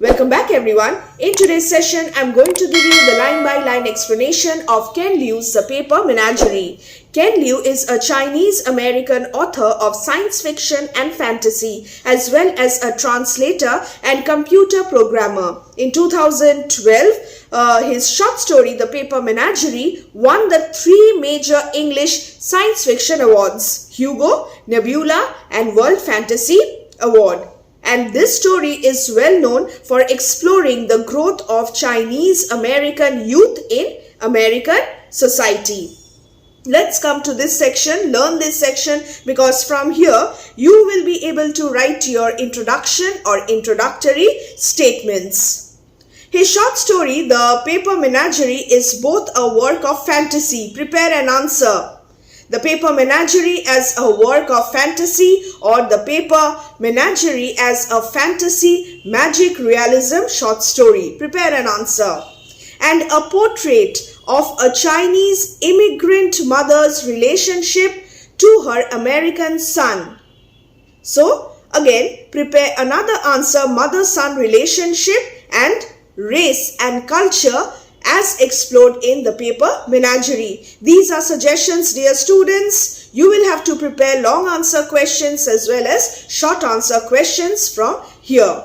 Welcome back everyone. In today's session, I'm going to give you the line-by-line explanation of Ken Liu's The Paper Menagerie. Ken Liu is a Chinese-American author of science fiction and fantasy, as well as a translator and computer programmer. In 2012, his short story, The Paper Menagerie, won the 3 major English science fiction awards, Hugo, Nebula, and World Fantasy Award. And this story is well known for exploring the growth of Chinese American youth in American society. Let's come to this section, learn this section, because from here you will be able to write your introduction or introductory statements. His short story, The Paper Menagerie, is both a work of fantasy. Prepare an answer. The Paper Menagerie as a work of fantasy, or The Paper Menagerie as a fantasy magic realism short story. Prepare an answer. And a portrait of a Chinese immigrant mother's relationship to her American son. So again, prepare another answer, mother-son relationship and race and culture as explored in The Paper Menagerie. These are suggestions, dear students. You will have to prepare long answer questions as well as short answer questions from here.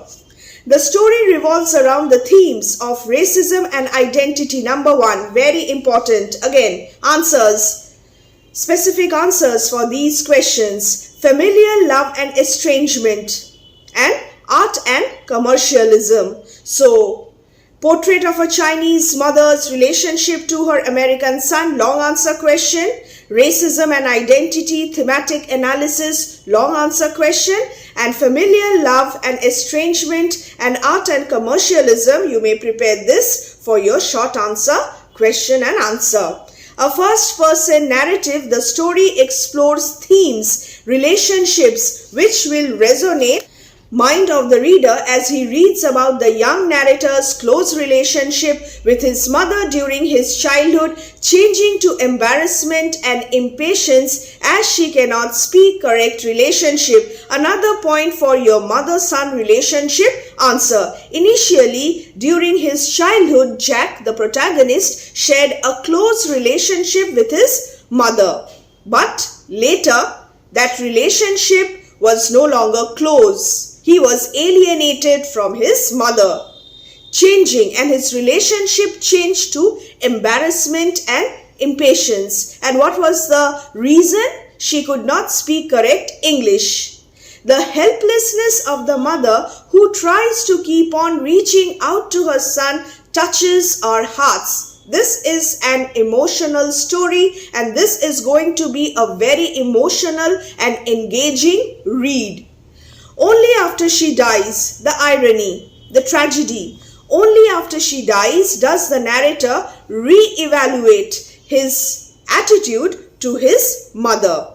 The story revolves around the themes of racism and identity. Number 1, very important. Again, answers, specific answers for these questions. Familial love and estrangement, and art and commercialism. So, portrait of a Chinese mother's relationship to her American son, long answer question. Racism and identity, thematic analysis, long answer question. And familial love and estrangement and art and commercialism, you may prepare this for your short answer, question and answer. A first-person narrative, the story explores themes, relationships which will resonate mind of the reader as he reads about the young narrator's close relationship with his mother during his childhood, changing to embarrassment and impatience as she cannot speak correct relationship. Another point for your mother-son relationship answer. Initially, during his childhood, Jack, the protagonist, shared a close relationship with his mother. But later, that relationship was no longer close. He was alienated from his mother, changing, and his relationship changed to embarrassment and impatience. And what was the reason? She could not speak correct English. The helplessness of the mother who tries to keep on reaching out to her son touches our hearts. This is an emotional story, and this is going to be a very emotional and engaging read. Only after she dies, the irony, the tragedy, only after she dies does the narrator re-evaluate his attitude to his mother.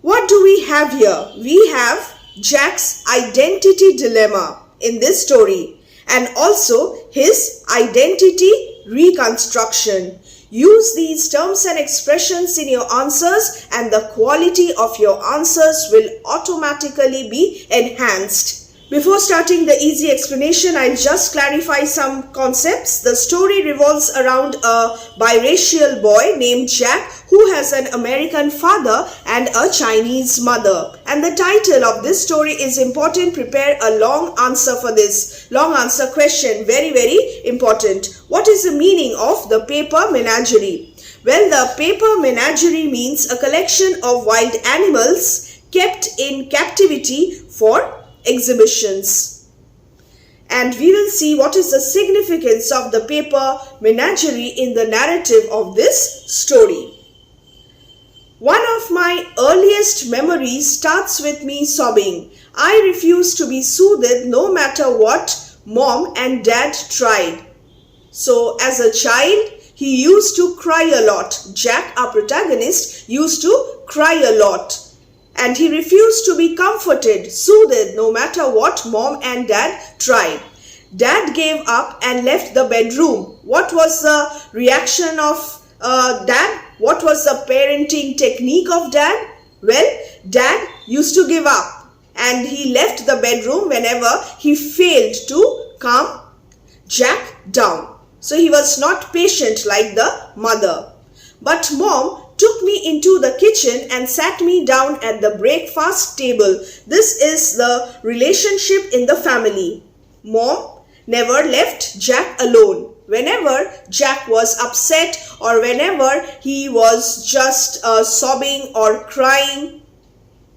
What do we have here? We have Jack's identity dilemma in this story, and also his identity reconstruction. Use these terms and expressions in your answers, and the quality of your answers will automatically be enhanced. Before starting the easy explanation, I'll just clarify some concepts. The story revolves around a biracial boy named Jack who has an American father and a Chinese mother. And the title of this story is important. Prepare a long answer for this. Long answer question. Very, very important. What is the meaning of the paper menagerie? Well, the paper menagerie means a collection of wild animals kept in captivity for exhibitions. And we will see what is the significance of the paper menagerie in the narrative of this story. One of my earliest memories starts with me sobbing. I refused to be soothed no matter what mom and dad tried. So as a child, he used to cry a lot. Jack, our protagonist, used to cry a lot. And he refused to be comforted, soothed, no matter what mom and dad tried. Dad gave up and left the bedroom. What was the reaction of dad? What was the parenting technique of dad? Well, dad used to give up and he left the bedroom whenever he failed to calm Jack down. So he was not patient like the mother. But Mom took me into the kitchen and sat me down at the breakfast table. This is the relationship in the family. Mom never left Jack alone. Whenever Jack was upset or whenever he was just sobbing or crying,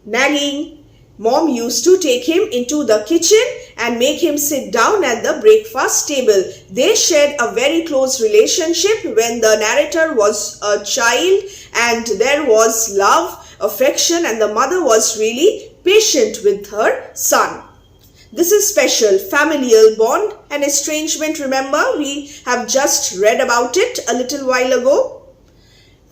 nagging, Mom used to take him into the kitchen and make him sit down at the breakfast table. They shared a very close relationship when the narrator was a child, and there was love, affection, and the mother was really patient with her son. This is special, familial bond and estrangement. Remember, we have just read about it a little while ago.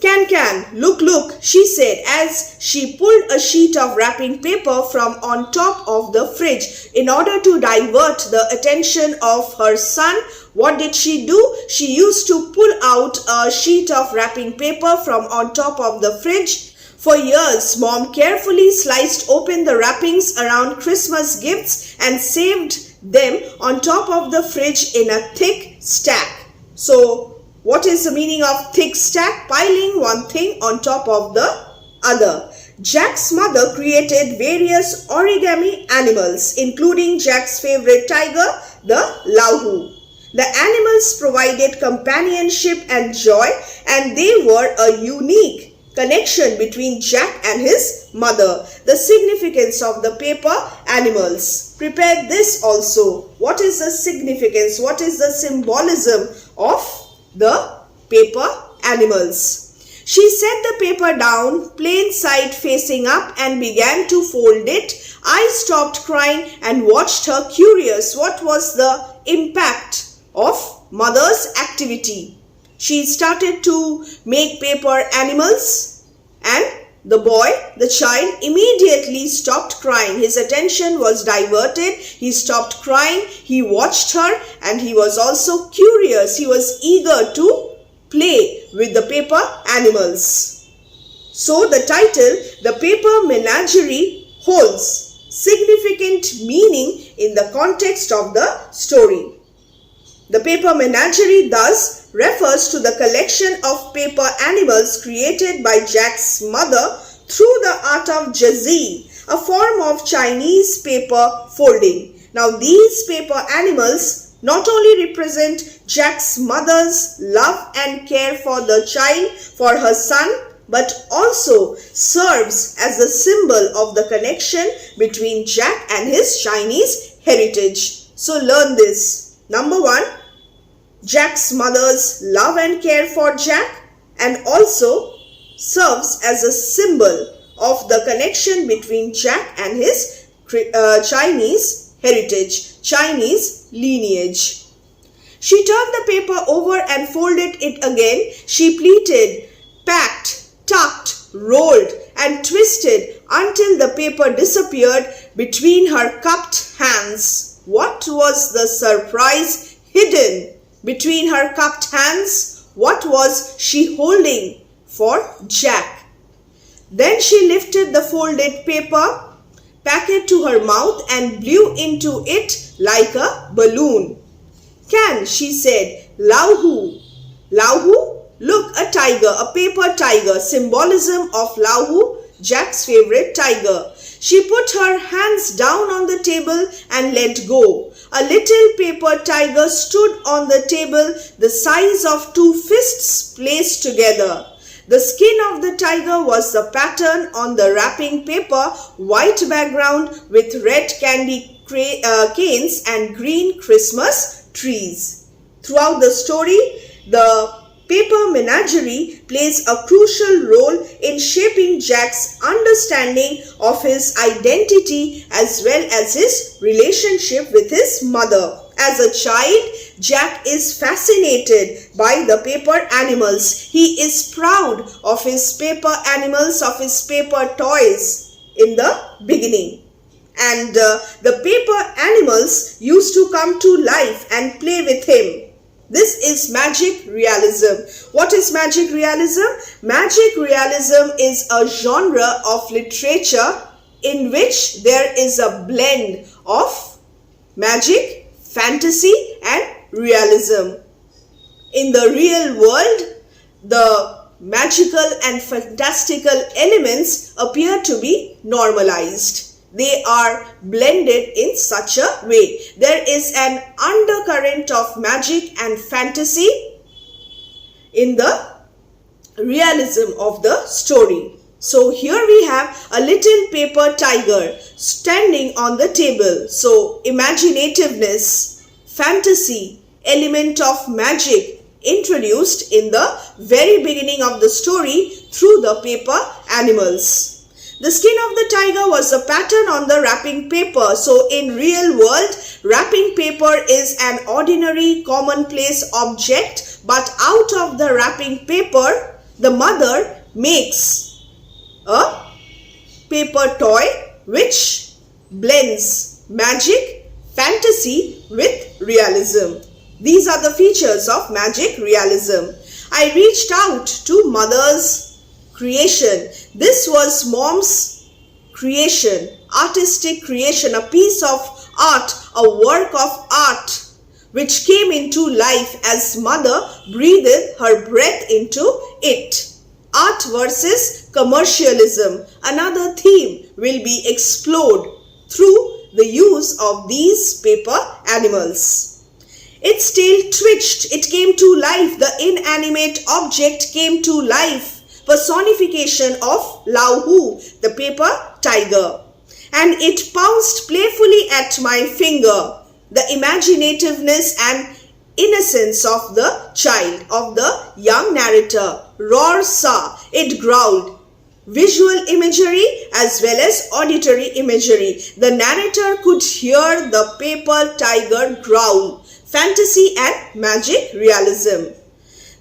Can, look, she said as she pulled a sheet of wrapping paper from on top of the fridge. In order to divert the attention of her son, what did she do? She used to pull out a sheet of wrapping paper from on top of the fridge. For years, Mom carefully sliced open the wrappings around Christmas gifts and saved them on top of the fridge in a thick stack. So, what is the meaning of thick stack? Piling one thing on top of the other. Jack's mother created various origami animals, including Jack's favorite tiger, the Lahu. The animals provided companionship and joy, and they were a unique connection between Jack and his mother. The significance of the paper animals. Prepare this also. What is the significance? What is the symbolism of the paper animals? She set the paper down, plain side facing up, and began to fold it. I stopped crying and watched her, curious what was the impact of mother's activity. She started to make paper animals, and the boy, the child, immediately stopped crying. His attention was diverted. He stopped crying. He watched her, and he was also curious. He was eager to play with the paper animals. So the title, The Paper Menagerie, holds significant meaning in the context of the story. The paper menagerie thus refers to the collection of paper animals created by Jack's mother through the art of jazzy, a form of Chinese paper folding. Now these paper animals not only represent Jack's mother's love and care for the child, for her son, but also serves as a symbol of the connection between Jack and his Chinese heritage. So learn this. Number 1, Jack's mother's love and care for Jack, and also serves as a symbol of the connection between Jack and his Chinese heritage, Chinese lineage. She turned the paper over and folded it again. She pleated, packed, tucked, rolled, and twisted until the paper disappeared between her cupped hands. What was the surprise hidden between her cupped hands? What was she holding for Jack? Then she lifted the folded paper packet to her mouth and blew into it like a balloon. Can, she said, Lahu. Lahu? Look, a tiger, a paper tiger, symbolism of Lahu, Jack's favorite tiger. She put her hands down on the table and let go. A little paper tiger stood on the table, the size of 2 fists placed together. The skin of the tiger was the pattern on the wrapping paper, white background with red candy canes and green Christmas trees. Throughout the story, the paper menagerie plays a crucial role in shaping Jack's understanding of his identity as well as his relationship with his mother. As a child, Jack is fascinated by the paper animals. He is proud of his paper animals, of his paper toys in the beginning. And the paper animals used to come to life and play with him. This is magic realism. What is magic realism? Magic realism is a genre of literature in which there is a blend of magic, fantasy and realism. In the real world, the magical and fantastical elements appear to be normalized. They are blended in such a way. There is an undercurrent of magic and fantasy in the realism of the story. So here we have a little paper tiger standing on the table. So imaginativeness, fantasy, element of magic introduced in the very beginning of the story through the paper animals. The skin of the tiger was a pattern on the wrapping paper. So in real world, wrapping paper is an ordinary commonplace object, but out of the wrapping paper, the mother makes a paper toy which blends magic, fantasy with realism. These are the features of magic realism. I reached out to mother's creation. This was mom's creation, artistic creation, a piece of art, a work of art which came into life as mother breathed her breath into it. Art versus commercialism. Another theme will be explored through the use of these paper animals. Its tail twitched, it came to life, the inanimate object came to life. Personification of Lahu, the paper tiger. And it pounced playfully at my finger. The imaginativeness and innocence of the child, of the young narrator. Roar sa, it growled. Visual imagery as well as auditory imagery. The narrator could hear the paper tiger growl. Fantasy and magic realism.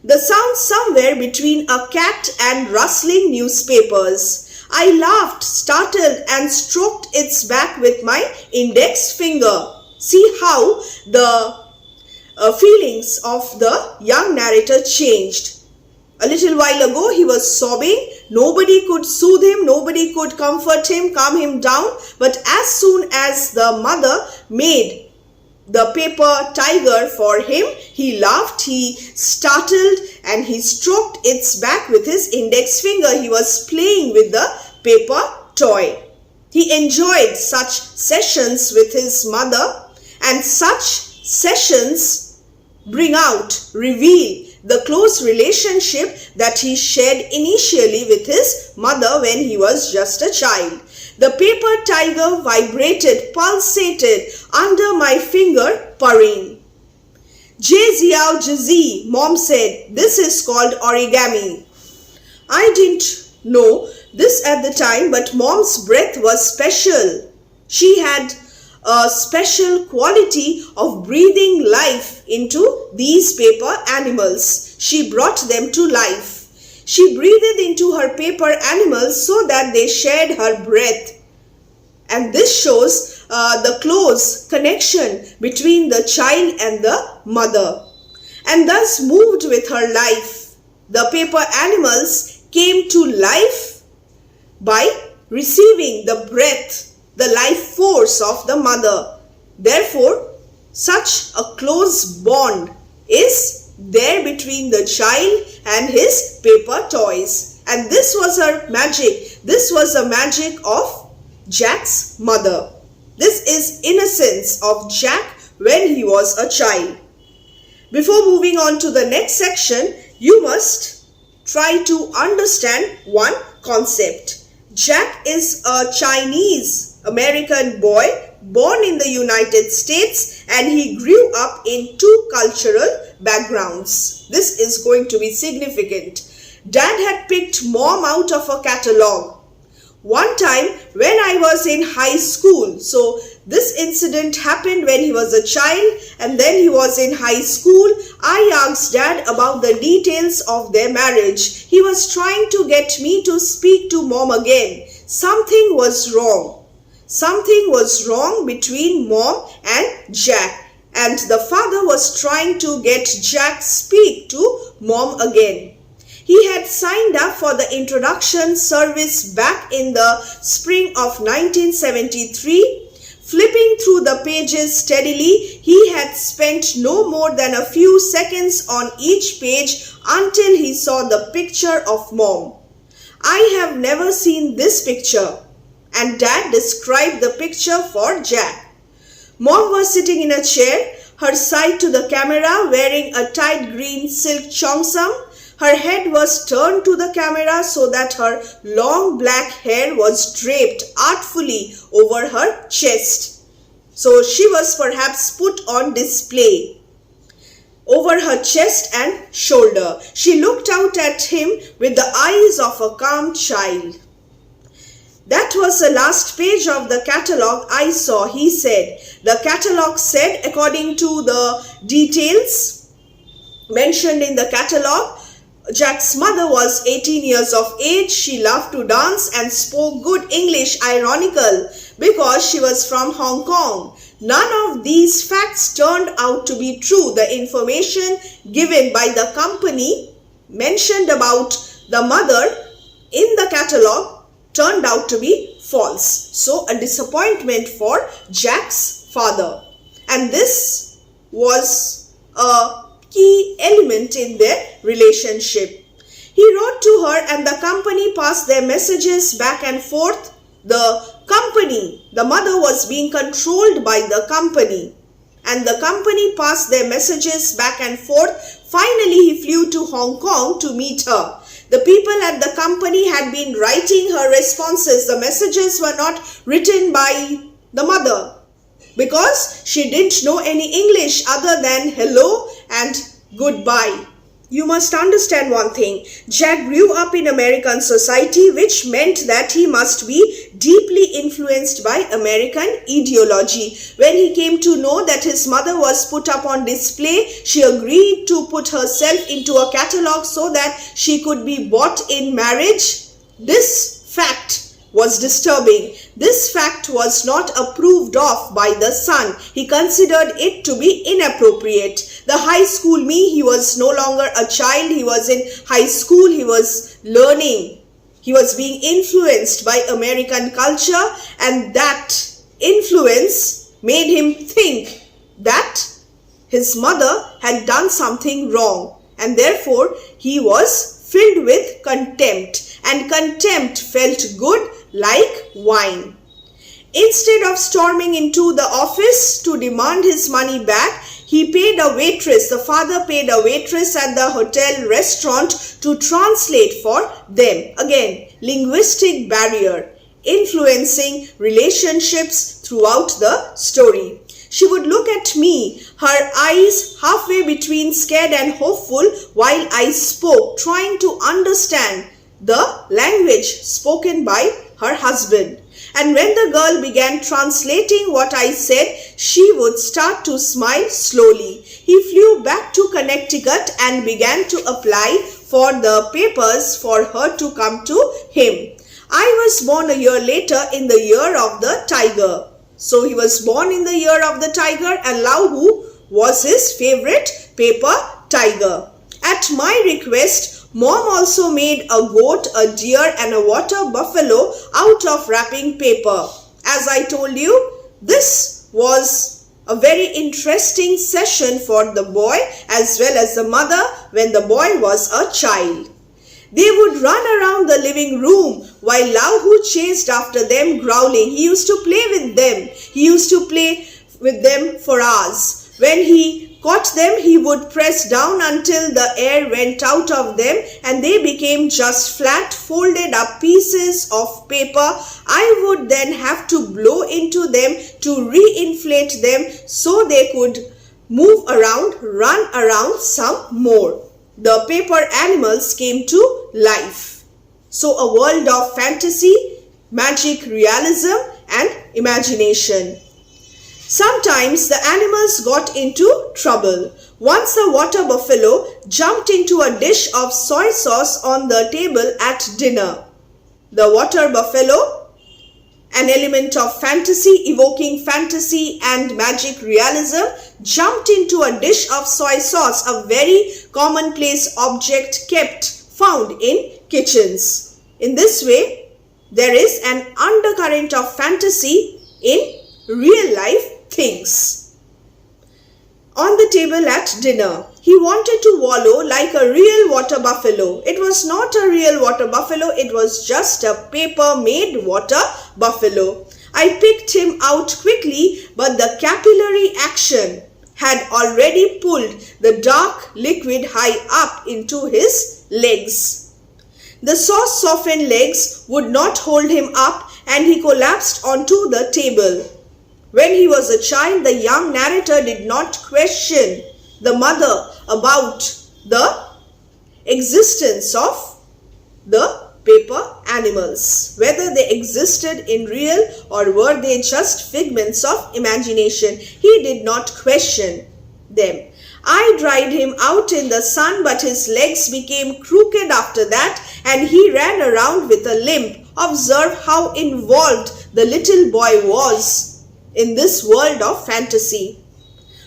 The sound somewhere between a cat and rustling newspapers. I laughed, startled, and stroked its back with my index finger. See how the feelings of the young narrator changed. A little while ago he was sobbing. Nobody could soothe him, nobody could comfort him, calm him down. But as soon as the mother made the paper tiger for him, he laughed, he startled, and he stroked its back with his index finger. He was playing with the paper toy. He enjoyed such sessions with his mother, and such sessions bring out, reveal the close relationship that he shared initially with his mother when he was just a child. The paper tiger vibrated, pulsated under my finger, purring. Jiao Jizi, mom said, this is called origami. I didn't know this at the time, but mom's breath was special. She had a special quality of breathing life into these paper animals. She brought them to life. She breathed into her paper animals so that they shared her breath. And this shows the close connection between the child and the mother. And thus moved with her life. The paper animals came to life by receiving the breath, the life force of the mother. Therefore, such a close bond is there between the child and his paper toys. And this was her magic. This was the magic of Jack's mother. This is innocence of Jack when he was a child. Before moving on to the next section, you must try to understand one concept. Jack is a Chinese American boy born in the United States, and he grew up in two cultural backgrounds. This is going to be significant. Dad had picked mom out of a catalog. One time when I was in high school, so this incident happened when he was a child and then he was in high school, I asked Dad about the details of their marriage. He was trying to get me to speak to mom again. Something was wrong. Something was wrong between mom and Jack, and the father was trying to get Jack speak to mom again. He had signed up for the introduction service back in the spring of 1973. Flipping through the pages steadily, he had spent no more than a few seconds on each page until he saw the picture of Mom. "I have never seen this picture," and Dad described the picture for Jack. Mom was sitting in a chair, her side to the camera, wearing a tight green silk cheongsam. Her head was turned to the camera so that her long black hair was draped artfully over her chest. So she was perhaps put on display over her chest and shoulder. She looked out at him with the eyes of a calm child. "That was the last page of the catalogue I saw," he said. The catalogue said, according to the details mentioned in the catalogue, Jack's mother was 18 years of age. She loved to dance and spoke good English, ironical, because she was from Hong Kong. None of these facts turned out to be true. The information given by the company mentioned about the mother in the catalogue turned out to be false. So a disappointment for Jack's father. And this was a key element in their relationship. He wrote to her and the company passed their messages back and forth. The mother was being controlled by the company, and the company passed their messages back and forth. Finally, he flew to Hong Kong to meet her. The people at the company had been writing her responses. The messages were not written by the mother because she didn't know any English other than hello and goodbye. You must understand one thing. Jack grew up in American society, which meant that he must be deeply influenced by American ideology. When he came to know that his mother was put up on display, she agreed to put herself into a catalogue so that she could be bought in marriage. This fact was disturbing. This fact was not approved of by the son. He considered it to be inappropriate. The high school me, he was no longer a child. He was in high school. He was learning. He was being influenced by American culture, and that influence made him think that his mother had done something wrong, and therefore he was filled with contempt, and contempt felt good like wine. Instead of storming into the office to demand his money back, he paid a waitress. The father paid a waitress at the hotel restaurant to translate for them. Again, linguistic barrier influencing relationships throughout the story. She would look at me, her eyes halfway between scared and hopeful, while I spoke, trying to understand the language spoken by her husband. And when the girl began translating what I said, she would start to smile slowly. He flew back to Connecticut and began to apply for the papers for her to come to him. I was born a year later in the year of the tiger. So he was born in the year of the tiger, and Lao Hu was his favorite paper tiger. At my request, Mom also made a goat, a deer, and a water buffalo out of wrapping paper. As I told you, this was a very interesting session for the boy as well as the mother when the boy was a child. They would run around the living room while Lao Hu chased after them, growling. He used to play with them. He used to play with them for hours. When he caught them, he would press down until the air went out of them and they became just flat, folded up pieces of paper. I would then have to blow into them to re-inflate them so they could move around, run around some more. The paper animals came to life. So a world of fantasy, magic realism, and imagination. Sometimes the animals got into trouble. Once the water buffalo jumped into a dish of soy sauce on the table at dinner. The water buffalo, an element of fantasy, evoking fantasy and magic realism, jumped into a dish of soy sauce, a very commonplace object found in kitchens. In this way, there is an undercurrent of fantasy in real life things. On the table at dinner, he wanted to wallow like a real water buffalo. It was not a real water buffalo, it was just a paper-made water buffalo. I picked him out quickly, but the capillary action had already pulled the dark liquid high up into his legs. The sauce-softened legs would not hold him up, and he collapsed onto the table. When he was a child, the young narrator did not question the mother about the existence of the paper animals, whether they existed in real or were they just figments of imagination. He did not question them. I dried him out in the sun, but his legs became crooked after that, and he ran around with a limp. Observe how involved the little boy was in this world of fantasy.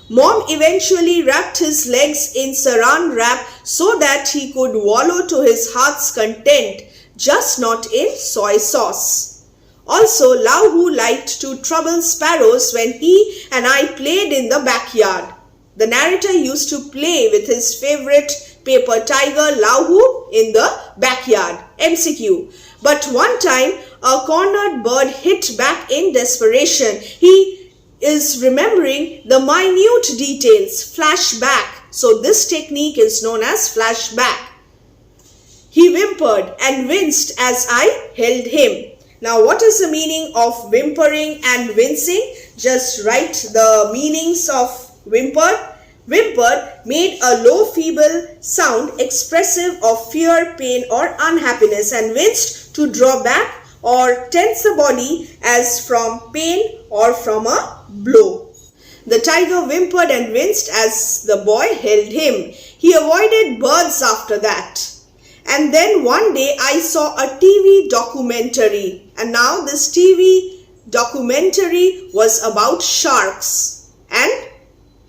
Mom eventually wrapped his legs in saran wrap so that he could wallow to his heart's content, just not in soy sauce. Also, Lahu liked to trouble sparrows when he and I played in the backyard. The narrator used to play with his favorite paper tiger Lahu in the backyard. MCQ. But one time, a cornered bird hit back in desperation. He is remembering the minute details, flashback. So this technique is known as flashback. He whimpered and winced as I held him. Now, what is the meaning of whimpering and wincing? Just write the meanings of whimpered. Whimpered made a low feeble sound expressive of fear, pain or unhappiness, and winced to draw back or tense the body as from pain or from a blow. The tiger whimpered and winced as the boy held him. He avoided birds after that. And then one day I saw a TV documentary, and now this TV documentary was about sharks, and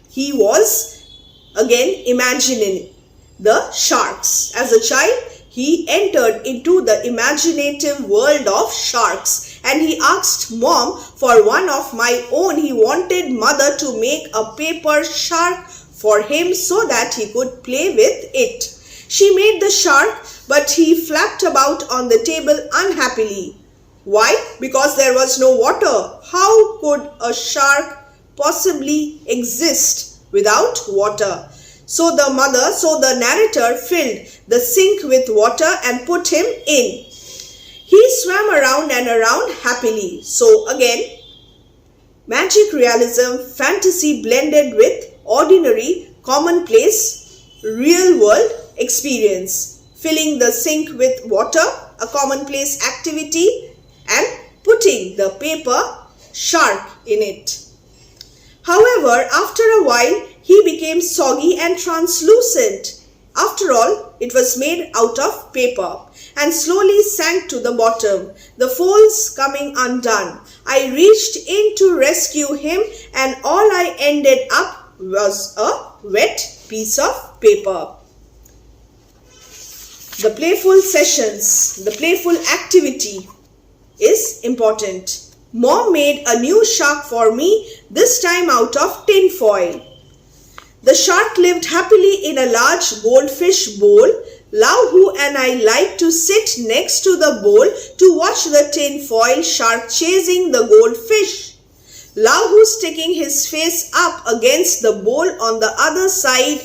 he was again imagining the sharks. As a child, he entered into the imaginative world of sharks, and he asked mom for one of my own. He wanted mother to make a paper shark for him so that he could play with it. She made the shark, but he flapped about on the table unhappily. Why? Because there was no water. How could a shark possibly exist without water? So the narrator filled the sink with water and put him in. He swam around and around happily. So again, magic realism, fantasy blended with ordinary, commonplace, real world experience. Filling the sink with water, a commonplace activity, and putting the paper shark in it. However, after a while, he became soggy and translucent. After all, it was made out of paper and slowly sank to the bottom, the folds coming undone. I reached in to rescue him, and all I ended up was a wet piece of paper. The playful sessions, the playful activity is important. Mom made a new shark for me, this time out of tin foil. The shark lived happily in a large goldfish bowl. Lahu and I liked to sit next to the bowl to watch the tin foil shark chasing the goldfish. Lahu sticking his face up against the bowl on the other side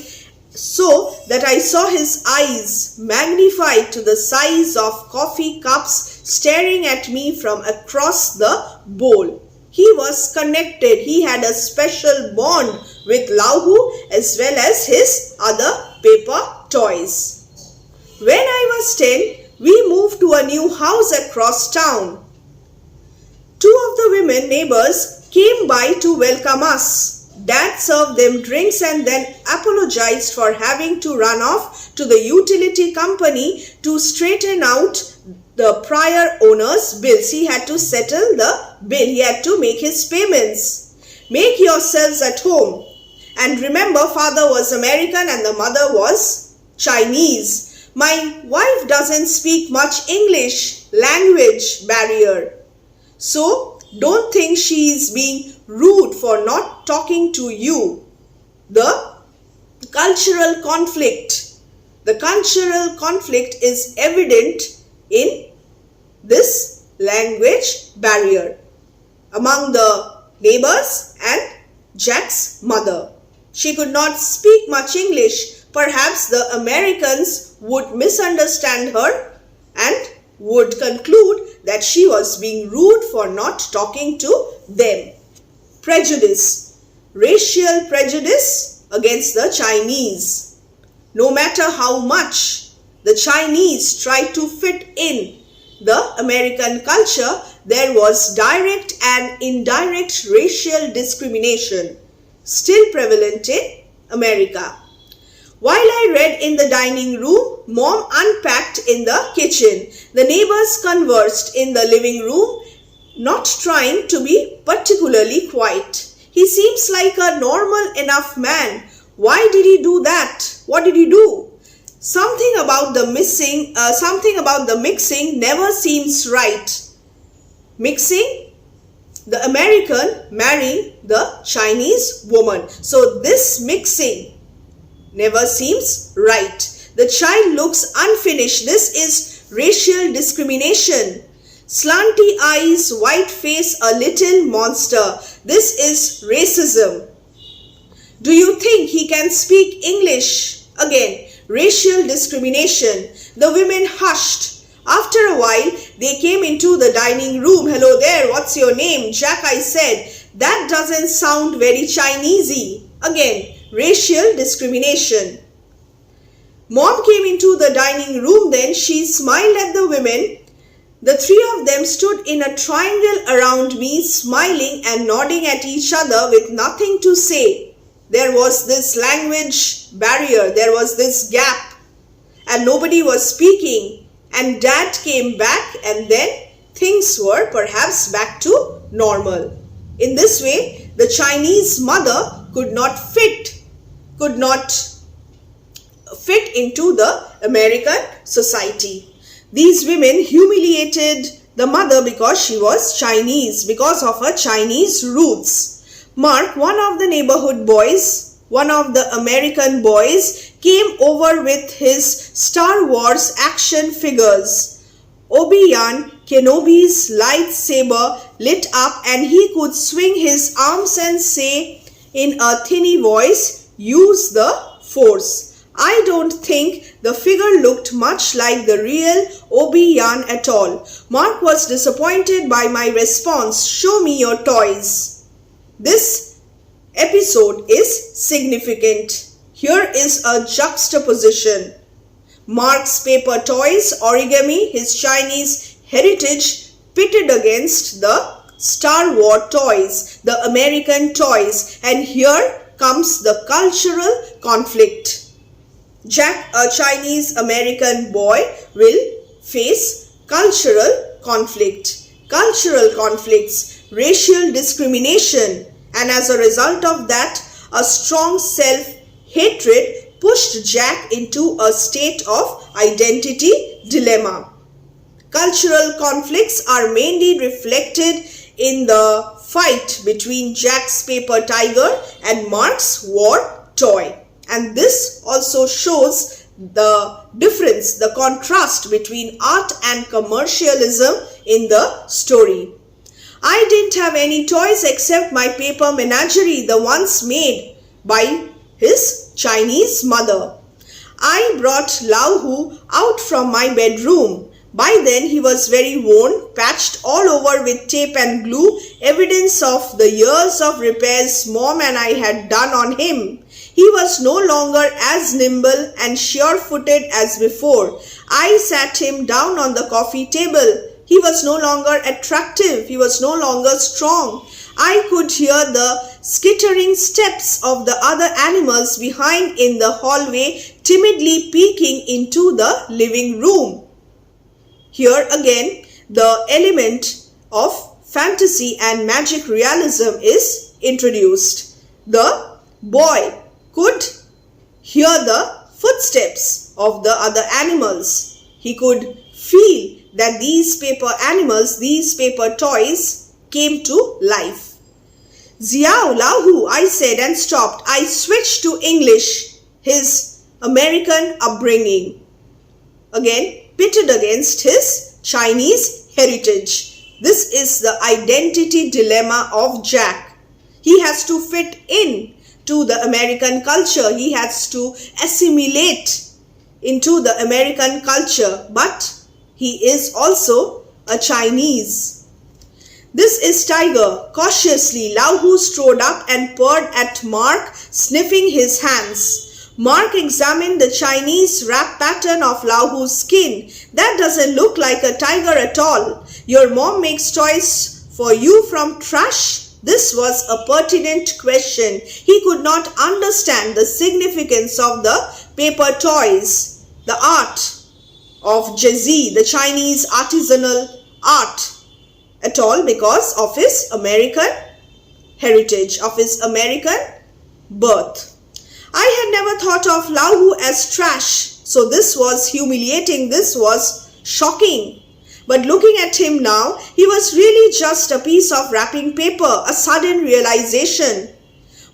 so that I saw his eyes magnified to the size of coffee cups staring at me from across the bowl. He was connected. He had a special bond with Lahu as well as his other paper toys. When I was 10, we moved to a new house across town. Two of the women neighbors came by to welcome us. Dad served them drinks and then apologized for having to run off to the utility company to straighten out the prior owner's bills. He had to settle the bill. He had to make his payments. Make yourselves at home. And remember, father was American and the mother was Chinese. My wife doesn't speak much English, language barrier. So don't think she is being rude for not talking to you. The cultural conflict. The cultural conflict is evident in this language barrier among the neighbors and Jack's mother. She could not speak much English. Perhaps the Americans would misunderstand her and would conclude that she was being rude for not talking to them. Prejudice. Racial prejudice against the Chinese. No matter how much the Chinese tried to fit in the American culture, there was direct and indirect racial discrimination still prevalent in America. While I read in the dining room, Mom unpacked in the kitchen. The neighbors conversed in the living room, not trying to be particularly quiet. He seems like a normal enough man. Why did he do that? What did he do? Something about the mixing never seems right. Mixing the American marrying the Chinese woman. So this mixing never seems right. The child looks unfinished. This is racial discrimination. Slanty eyes, white face, a little monster. This is racism. Do you think he can speak English? Again, racial discrimination. The women hushed. After a while, they came into the dining room. Hello there, what's your name? Jack, I said. That doesn't sound very Chinesey. Again, racial discrimination. Mom came into the dining room then. She smiled at the women. The three of them stood in a triangle around me, smiling and nodding at each other with nothing to say. There was this language barrier. There was this gap. And nobody was speaking. And Dad came back and then things were perhaps back to normal. In this way, the Chinese mother could not fit into the American society. These women humiliated the mother because she was Chinese, because of her Chinese roots. Mark, one of the neighborhood boys, one of the American boys, came over with his Star Wars action figures. Obi-Wan Kenobi's lightsaber lit up and he could swing his arms and say in a thinny voice, "Use the Force." I don't think the figure looked much like the real Obi-Wan at all. Mark was disappointed by my response. Show me your toys. This episode is significant. Here is a juxtaposition. Mark's paper toys, origami, his Chinese heritage pitted against the Star Wars toys, the American toys, and here comes the cultural conflict. Jack, a Chinese American boy, will face cultural conflict. Cultural conflicts, racial discrimination, and as a result of that, a strong self-hatred pushed Jack into a state of identity dilemma. Cultural conflicts are mainly reflected in the fight between Jack's paper tiger and Mark's war toy. And this also shows the difference, the contrast between art and commercialism in the story. I didn't have any toys except my paper menagerie, the ones made by his Chinese mother. I brought Lao Hu out from my bedroom. By then he was very worn, patched all over with tape and glue, evidence of the years of repairs Mom and I had done on him. He was no longer as nimble and sure-footed as before. I sat him down on the coffee table. He was no longer attractive. He was no longer strong. I could hear the skittering steps of the other animals behind in the hallway, timidly peeking into the living room. Here again, the element of fantasy and magic realism is introduced. The boy could hear the footsteps of the other animals. He could feel that these paper animals, these paper toys came to life. Xiao Lahu, I said and stopped. I switched to English, his American upbringing. Again, pitted against his Chinese heritage. This is the identity dilemma of Jack. He has to fit in to the American culture. He has to assimilate into the American culture, but he is also a Chinese. This is Tiger. Cautiously, Lahu strode up and purred at Mark, sniffing his hands. Mark examined the Chinese wrap pattern of Lahu's skin. That doesn't look like a tiger at all. Your mom makes toys for you from trash? This was a pertinent question. He could not understand the significance of the paper toys, the art of Jazzy, the Chinese artisanal art, at all because of his American heritage, of his American birth. I had never thought of Lahu as trash, so this was humiliating, this was shocking. But looking at him now, he was really just a piece of wrapping paper, a sudden realization.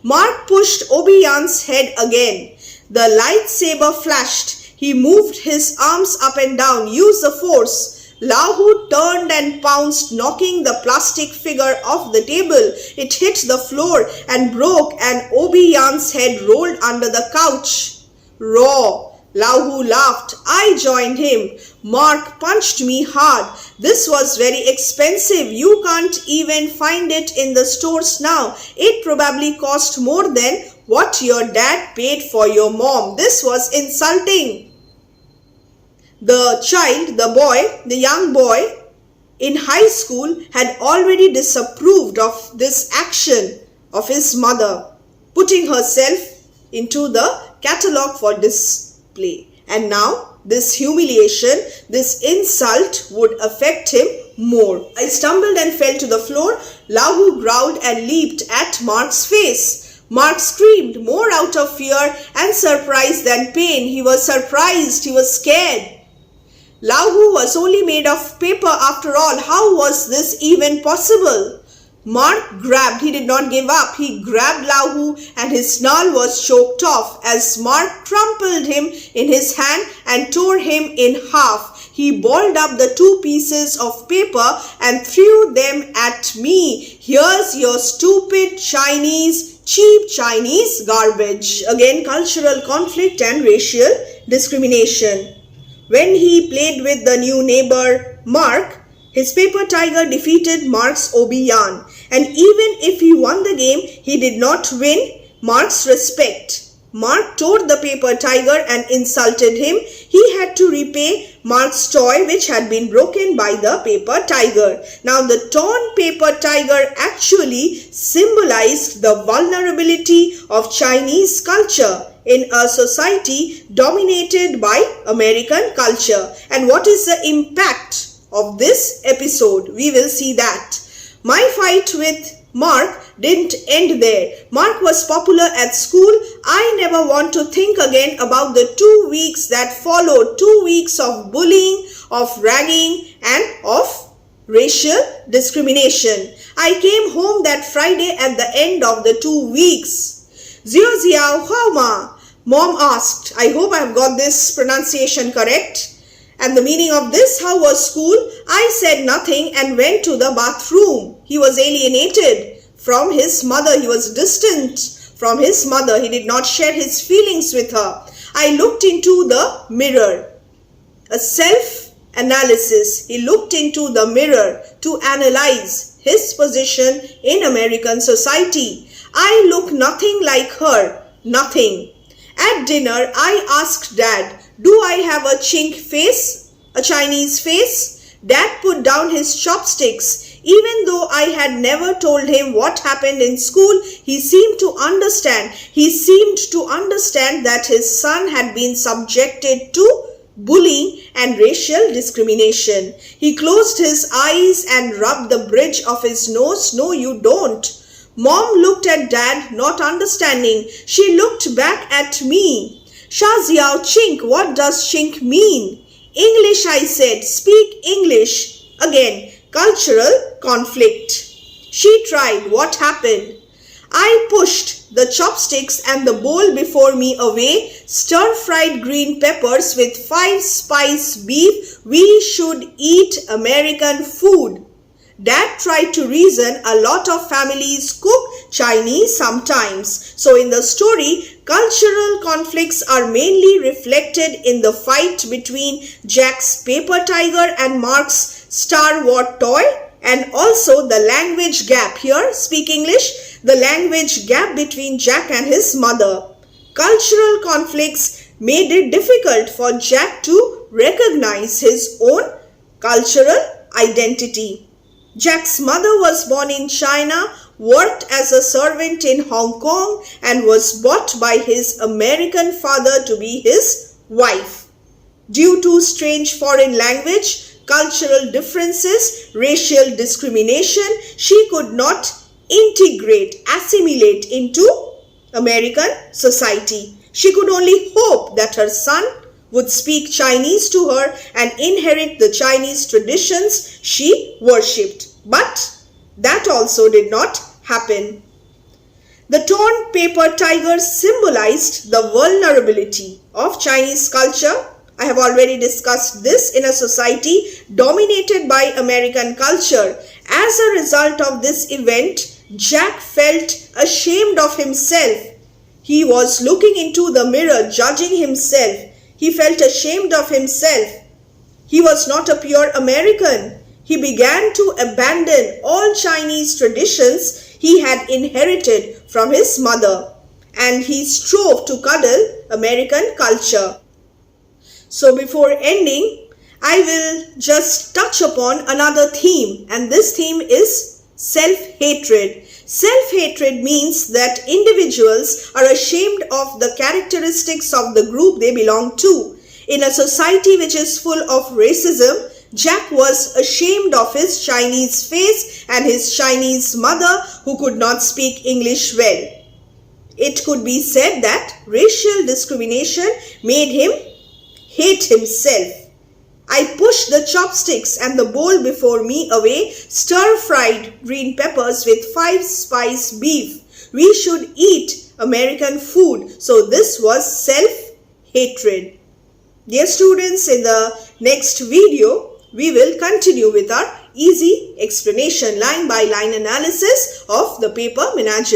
Mark pushed Obi-Wan's head again. The lightsaber flashed. He moved his arms up and down, used the force. Lahu turned and pounced, knocking the plastic figure off the table. It hit the floor and broke, and Obi-Wan's head rolled under the couch. Raw. Lahu laughed. I joined him. Mark punched me hard. This was very expensive. You can't even find it in the stores now. It probably cost more than what your dad paid for your mom. This was insulting. The child, the boy, the young boy in high school had already disapproved of this action of his mother, putting herself into the catalogue for display. And now this humiliation, this insult would affect him more. I stumbled and fell to the floor. Lahu growled and leaped at Mark's face. Mark screamed, more out of fear and surprise than pain. He was surprised, he was scared. Lahu was only made of paper after all. How was this even possible? Mark grabbed. He did not give up. He grabbed Lahu and his snarl was choked off as Mark trampled him in his hand and tore him in half. He balled up the two pieces of paper and threw them at me. Here's your stupid Chinese, cheap Chinese garbage. Again, cultural conflict and racial discrimination. When he played with the new neighbor, Mark, his paper tiger defeated Mark's Obi-Wan. And even if he won the game, he did not win Mark's respect. Mark tore the paper tiger and insulted him. He had to repay Mark's toy which had been broken by the paper tiger. Now the torn paper tiger actually symbolized the vulnerability of Chinese culture in a society dominated by American culture. And what is the impact of this episode? We will see that. My fight with Mark didn't end there. Mark was popular at school. I never want to think again about the 2 weeks that followed. 2 weeks of bullying, of ragging, and of racial discrimination. I came home that Friday at the end of the 2 weeks. Zio Ziao Haoma, Mom asked. I hope I have got this pronunciation correct. And the meaning of this, how was school? I said nothing and went to the bathroom. He was alienated from his mother. He was distant from his mother. He did not share his feelings with her. I looked into the mirror. A self-analysis. He looked into the mirror to analyze his position in American society. I look nothing like her. Nothing. At dinner, I asked Dad, do I have a chink face? A Chinese face? Dad put down his chopsticks. Even though I had never told him what happened in school, he seemed to understand. He seemed to understand that his son had been subjected to bullying and racial discrimination. He closed his eyes and rubbed the bridge of his nose. No, you don't. Mom looked at Dad, not understanding. She looked back at me. Shaziao, chink, what does chink mean? English, I said. Speak English. Again, cultural conflict. She tried. What happened? I pushed the chopsticks and the bowl before me away. Stir-fried green peppers with 5-spice beef. We should eat American food. Dad tried to reason. A lot of families cook Chinese sometimes. So in the story, cultural conflicts are mainly reflected in the fight between Jack's paper tiger and Mark's Star Wars toy, and also the language gap. Here, speak English. The language gap between Jack and his mother. Cultural conflicts made it difficult for Jack to recognize his own cultural identity. Jack's mother was born in China, worked as a servant in Hong Kong, and was bought by his American father to be his wife. Due to strange foreign language, cultural differences, racial discrimination, she could not assimilate into American society. She could only hope that her son would speak Chinese to her and inherit the Chinese traditions she worshipped. But that also did not happen. The torn paper tiger symbolized the vulnerability of Chinese culture. I have already discussed this. In a society dominated by American culture. As a result of this event, Jack felt ashamed of himself. He was looking into the mirror, judging himself. He felt ashamed of himself. He was not a pure American. He began to abandon all Chinese traditions he had inherited from his mother, and he strove to cuddle American culture. So before ending, I will just touch upon another theme, and this theme is self-hatred. Self-hatred means that individuals are ashamed of the characteristics of the group they belong to. In a society which is full of racism, Jack was ashamed of his Chinese face and his Chinese mother who could not speak English well. It could be said that racial discrimination made him hate himself. I pushed the chopsticks and the bowl before me away. Stir-fried green peppers with 5-spice beef. We should eat American food. So this was self-hatred. Dear students, in the next video, we will continue with our easy explanation, line by line analysis of the paper Menagerie.